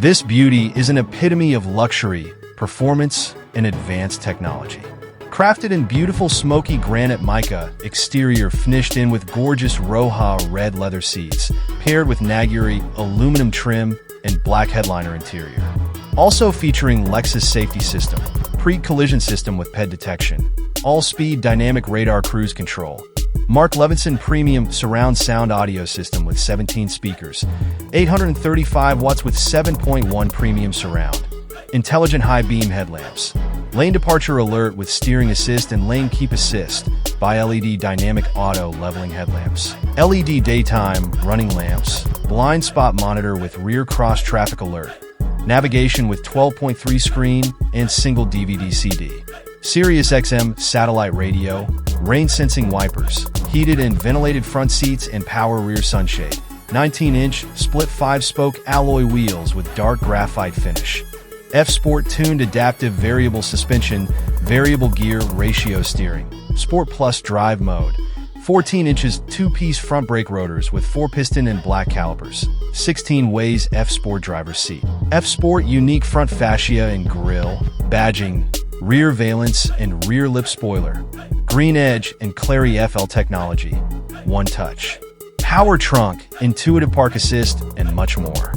This beauty is an epitome of luxury, performance, and advanced technology. Crafted in beautiful smoky granite mica, exterior finished in with gorgeous Roja red leather seats, paired with Naguri aluminum trim and black headliner interior. Also featuring Lexus safety system, pre-collision system with PED detection, all-speed dynamic radar cruise control, Mark Levinson premium surround sound audio system with 17 speakers, 835 watts with 7.1 premium surround, intelligent high beam headlamps, lane departure alert with steering assist and lane keep assist, bi-LED dynamic auto leveling headlamps, LED daytime running lamps, blind spot monitor with rear cross traffic alert, navigation with 12.3 screen and single DVD CD, SiriusXM satellite radio, rain sensing wipers, heated and ventilated front seats and power rear sunshade, 19-inch split 5-spoke alloy wheels with dark graphite finish, F-Sport tuned adaptive variable suspension, variable gear ratio steering, Sport Plus drive mode, 14 inches 2-piece front brake rotors with 4-piston and black calipers, 16 ways F-Sport driver's seat, F-Sport unique front fascia and grille, badging, rear valence and rear lip spoiler, green edge and CLARI FL technology, one touch, power trunk, intuitive park assist, and much more.